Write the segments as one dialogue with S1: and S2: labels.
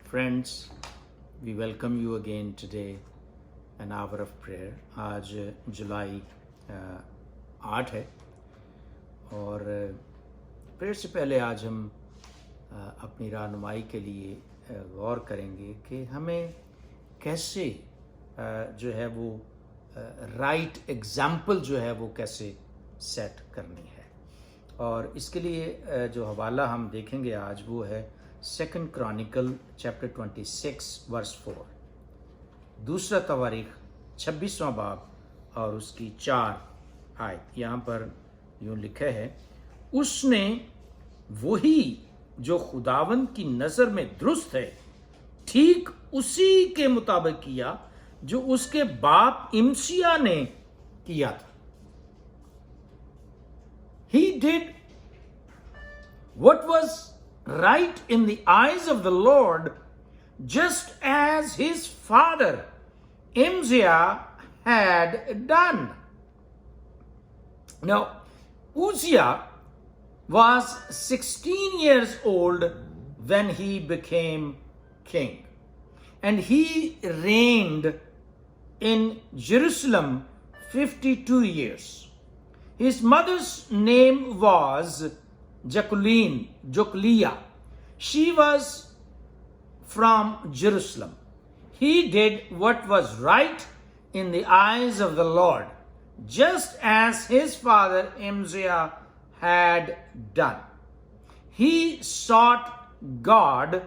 S1: Friends, we welcome you again today, an hour of prayer. आज जुलाई 8 है और prayer से पहले आज हम अपनी रहनुमाई के लिए गौर करेंगे कि हमें कैसे जो है वो राइट एग्जाम्पल जो है वो कैसे सेट करनी है। और इसके लिए जो हवाला हम देखेंगे आज वो है 2 क्रॉनिकल चैप्टर 26 वर्स 4, दूसरा तवारीख 26वां बाब और उसकी 4 आयत। यहाँ पर यूँ लिखा है, उसने वही जो खुदावंद की नज़र में दुरुस्त है ठीक उसी के मुताबिक किया जो उसके बाप इमसिया ने किया था। He did what was right in the eyes of the Lord, just as his father Imziah had done. Now, Uzziah was 16 years old when he became king, and he reigned in Jerusalem 52 years. His mother's name was Jokliah. She was from Jerusalem. He did what was right in the eyes of the Lord, just as his father Imziah had done. He sought God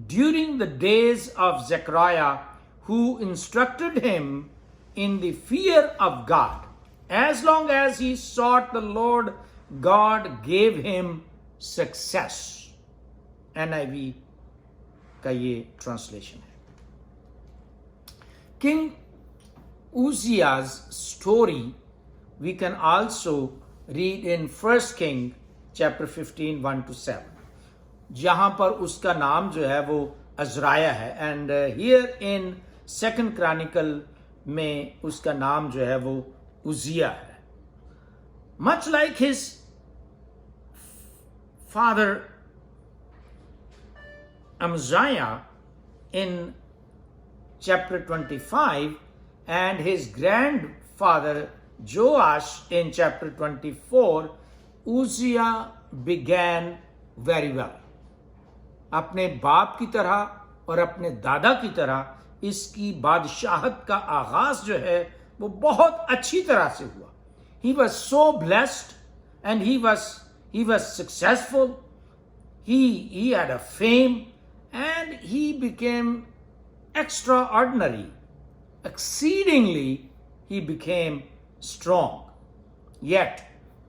S1: during the days of Zechariah, who instructed him in the fear of God. As long as he sought the Lord, God gave him success. NIV का ये translation है। King Uzziah's story we can also read in 1 King chapter 15 1-7, जहाँ पर उसका नाम जो है वो अज़राया है, and here in 2 Chronicle में उसका नाम जो है वो उजिया है। Much like his father Amaziah in chapter 25 and his grandfather Joash in chapter 24, Uzziah began very well. अपने बाप की तरह और अपने दादा की तरह इसकी बादशाहत का आगाज जो है वो बहुत अच्छी तरह से हुआ। He was so blessed and he was successful. He had a fame and he became extraordinary. Exceedingly, he became strong. Yet,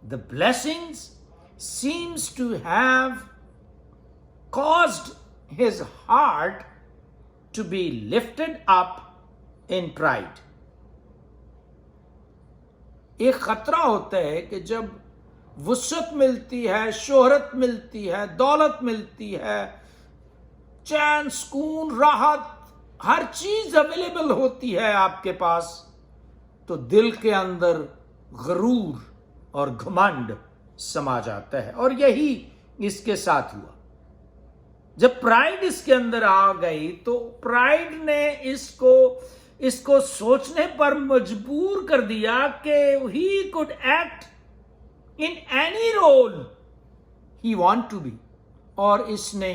S1: the blessings seems to have caused his heart to be lifted up in pride. एक खतरा होता है कि जब वुसअत मिलती है, शोहरत मिलती है, दौलत मिलती है, चैन, सुकून, राहत, हर चीज अवेलेबल होती है आपके पास, तो दिल के अंदर गरूर और घमंड समा जाता है। और यही इसके साथ हुआ। जब प्राइड इसके अंदर आ गई तो प्राइड ने इसको सोचने पर मजबूर कर दिया कि he could act in any role he want to be, और इसने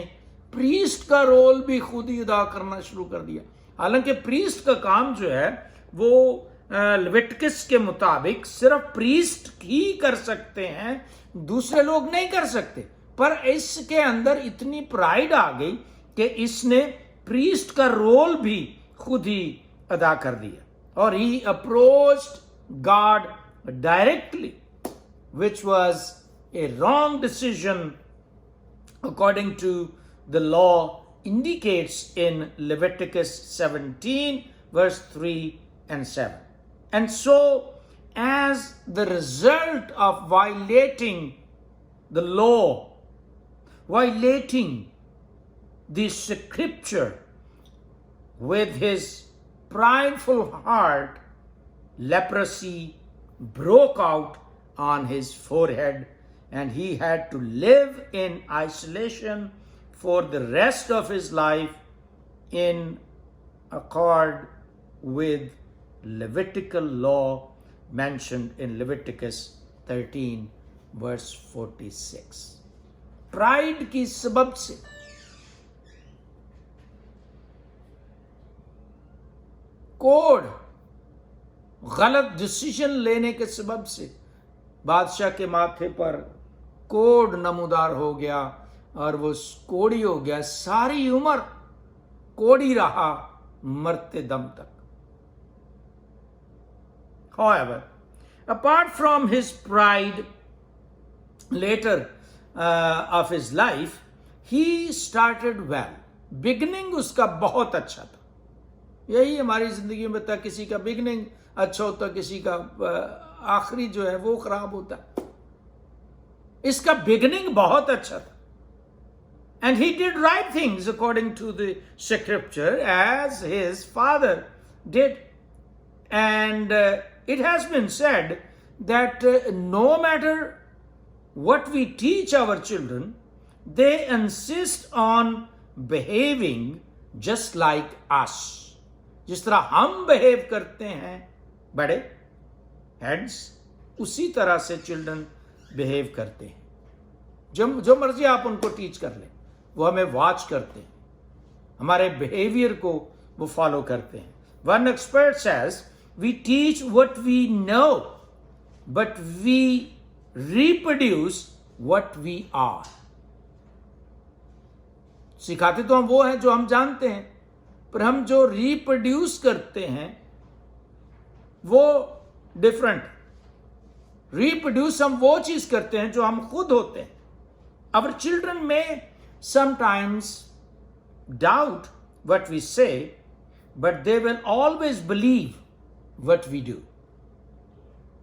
S1: प्रीस्ट का रोल भी खुद ही अदा करना शुरू कर दिया। हालांकि प्रीस्ट का काम जो है वो लेविटिकस के मुताबिक सिर्फ प्रीस्ट ही कर सकते हैं, दूसरे लोग नहीं कर सकते, पर इसके अंदर इतनी प्राइड आ गई कि इसने प्रीस्ट का रोल भी खुद ही अदा कर दिया। और he approached God directly, which was a wrong decision according to the law indicates in Leviticus 17 verse 3 and 7. And so, as the result of violating the law, violating the scripture with his prideful heart, leprosy broke out on his forehead, and he had to live in isolation for the rest of his life in accord with Levitical law mentioned in Leviticus 13 verse 46. Pride की सबब से code, गलत decision लेने के सबब से बादशाह के माथे पर कोड नमूदार हो गया और वो कोड़ी हो गया। सारी उम्र कोड़ी रहा, मरते दम तक। However, apart from his pride later of his life, he started well. Beginning उसका बहुत अच्छा था। यही हमारी जिंदगी में था, किसी का बिगनिंग अच्छा होता, किसी का आखिरी जो है वो खराब होता। इसका बिगनिंग बहुत अच्छा था। And he did right things according to the scripture as his father did. And it has been said that no matter what we teach our children, they insist on behaving just like us. जिस तरह हम behave करते हैं बड़े heads, उसी तरह से children behave करते हैं। जो मर्जी आप उनको टीच कर लें, वो हमें वॉच करते हैं, हमारे बिहेवियर को वो फॉलो करते हैं। One expert says we teach what we know but we reproduce what we are. सिखाते तो हम वो हैं जो हम जानते हैं, पर हम जो रिप्रोड्यूस करते हैं वो डिफरेंट। रिप्रोड्यूस हम वो चीज करते हैं जो हम खुद होते हैं। Our children may sometimes doubt what we say, but they will always believe what we do.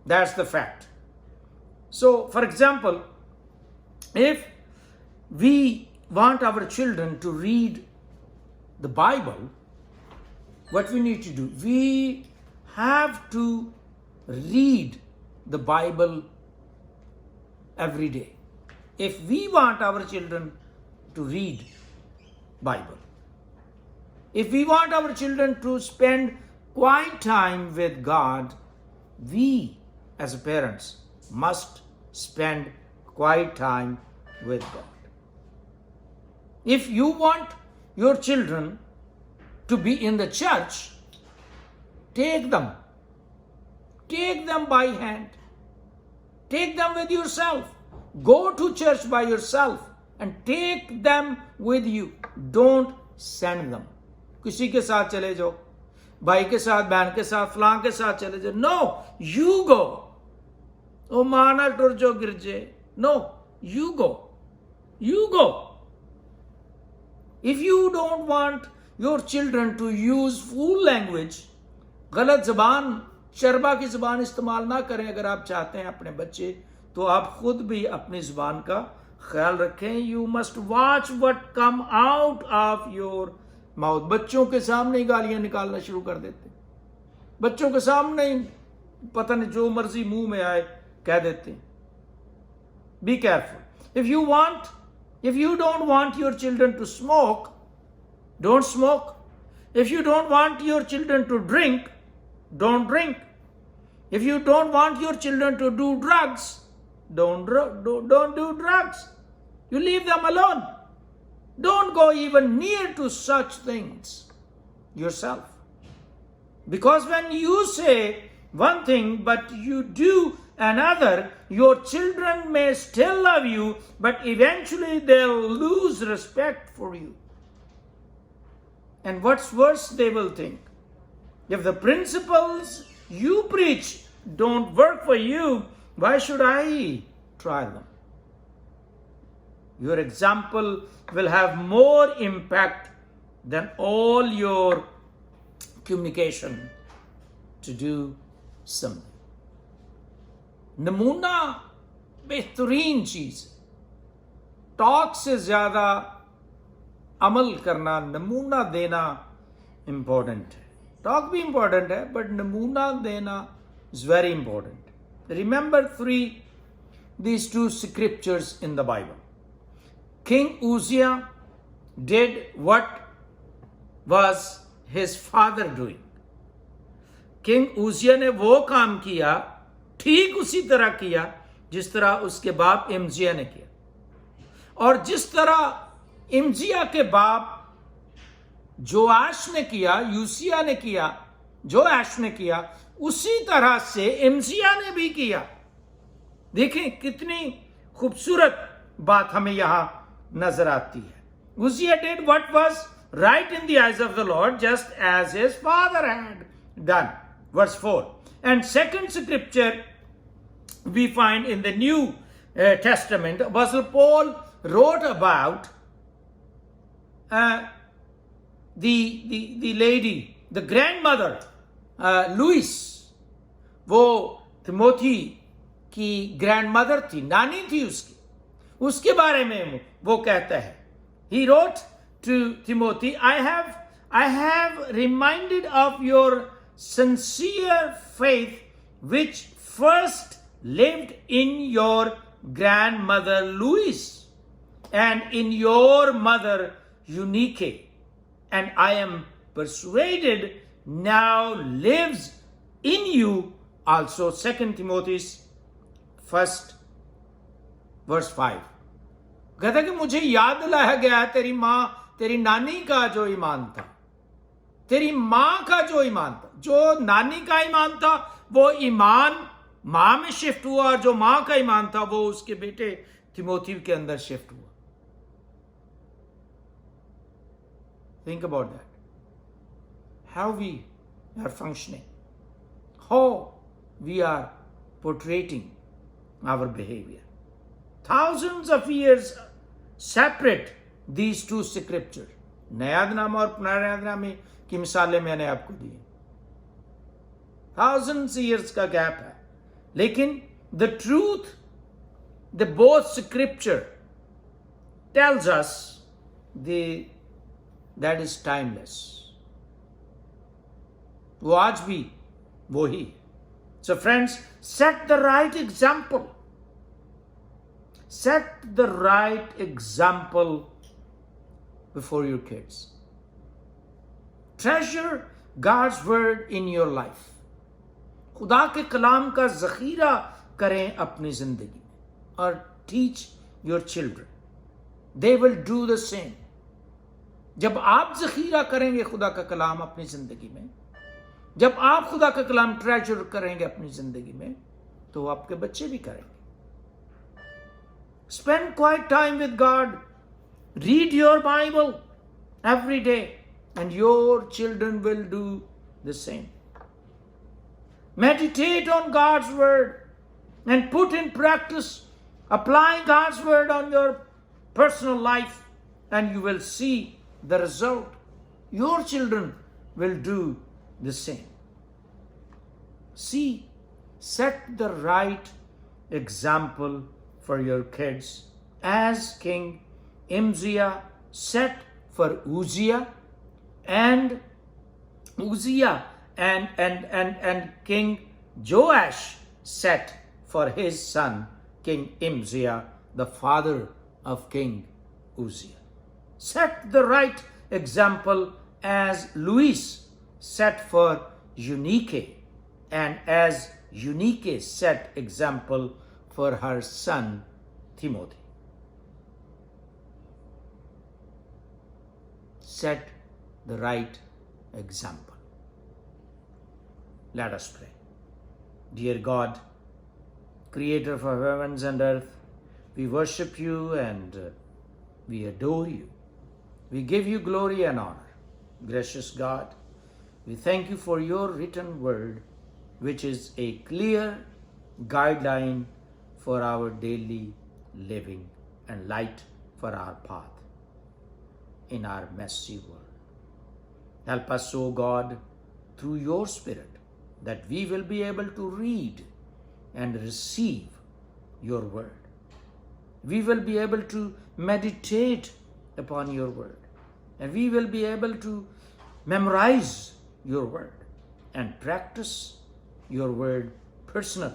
S1: That's the fact. So, for example, if we want our children to read the Bible, what we need to do? We have to read the Bible every day. If we want our children to read Bible, if we want our children to spend quiet time with God, we as parents must spend quiet time with God. If you want your children to be in the church, take them by hand, take them with yourself. Go to church by yourself and take them with you. Don't send them. किसी के साथ चले जाओ, भाई के साथ, बहन के साथ, फलां के साथ चले जाओ। No, you go. ओ माना टुर जो गिरजे। No, you go. You go. If you don't want your children to use fool language, गलत जबान, शर्बा की जबान इस्तेमाल ना करें। अगर आप चाहते हैं अपने बच्चे, तो आप खुद भी अपनी जुबान का ख्याल रखें। You must watch what come out of your mouth. बच्चों के सामने ही गालियां निकालना शुरू कर देते, बच्चों के सामने ही पता नहीं जो मर्जी मुंह में आए कह देते। Be careful. If you don't want your children to smoke, don't smoke. If you don't want your children to drink, don't drink. If you don't want your children to do drugs, don't do drugs. You leave them alone. Don't go even near to such things yourself. Because when you say one thing but you do another, your children may still love you, but eventually they'll lose respect for you. And what's worse, they will think, if the principles you preach don't work for you, why should I try them? Your example will have more impact than all your communication to do something. नमूना बेहतरीन चीज, talk से ज्यादा अमल करना, नमूना देना important है। Talk भी इंपॉर्टेंट है, बट नमूना देना is very important. Remember these two scriptures in the Bible. King Uzziah did what was his father doing? King Uzziah ने वो काम किया, ठीक उसी तरह किया जिस तरह उसके बाप इमजिया ने किया। और जिस तरह इमजिया के बाप जोआश ने किया, यूसिया ने किया, जोआश ने किया, उसी तरह से इमजिया ने भी किया। देखें कितनी खूबसूरत बात हमें यहां नजर आती है। Uzziah did what was right in the eyes of the Lord, just as his father had done. Verse 4. And second scripture we find in the New Testament, Apostle Paul wrote about the lady, the grandmother, Louis. वो तिमोथी की grandmother थी, नानी थी उसके बारे में वो कहता है। He wrote to Timothy, I have reminded of your sincere faith which first lived in your grandmother Louis and in your mother Eunice, and I am persuaded now lives in you also. 2 Timothy 1 verse 5. कहता कि मुझे याद दिलाया गया तेरी मां, तेरी नानी का जो ईमान था, तेरी मां का जो ईमान था, जो नानी का ईमान था वो ईमान मां में शिफ्ट हुआ, और जो मां का ईमान था वो उसके बेटे तिमोथी के अंदर शिफ्ट हुआ। Think about that, how we are functioning, how we are portraying our behaviour. Thousands of years separate these two scriptures. नयादनामा और पुरानादनामा की मिसालें मैंने आपको दी। Thousands years का गैप है, लेकिन the truth, the both scripture tells us that is timeless. वो आज भी वही। So friends, set the right example. Set the right example before your kids. Treasure God's word in your life. खुदा के कलाम का ज़ख़ीरा करें अपनी ज़िंदगी में, और teach your children. They will do the same. जब आप ज़ख़ीरा करेंगे खुदा का कलाम अपनी ज़िंदगी में, जब आप खुदा का कलाम ट्रेजर करेंगे अपनी ज़िंदगी में, तो आपके बच्चे भी करेंगे। Spend quiet time with God. Read your Bible every day, and your children will do the same. Meditate on God's word and put in practice, applying God's word on your personal life, and you will see the result. Your children will do the same. See, set the right example for your kids, as King Imziah set for Uzziah, and Uzziah and King Joash set for his son King Imziah, the father of King Uzziah. Set the right example as Louis set for Eunice, and as Eunice set example for her son Timothy. Set the right example. Let us pray. Dear God, creator of heavens and earth, we worship you and we adore you. We give you glory and honor. Gracious God, we thank you for your written word, which is a clear guideline for our daily living and light for our path in our messy world. Help us, O God, through your Spirit, that we will be able to read and receive your word. We will be able to meditate upon your word, and we will be able to memorize your word and practice your word personally,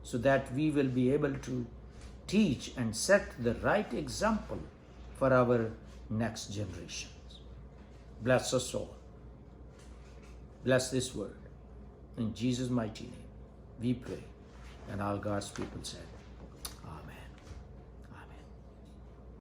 S1: so that we will be able to teach and set the right example for our next generations. Bless us all. Bless this word. In Jesus' mighty name, we pray. And all God's people said,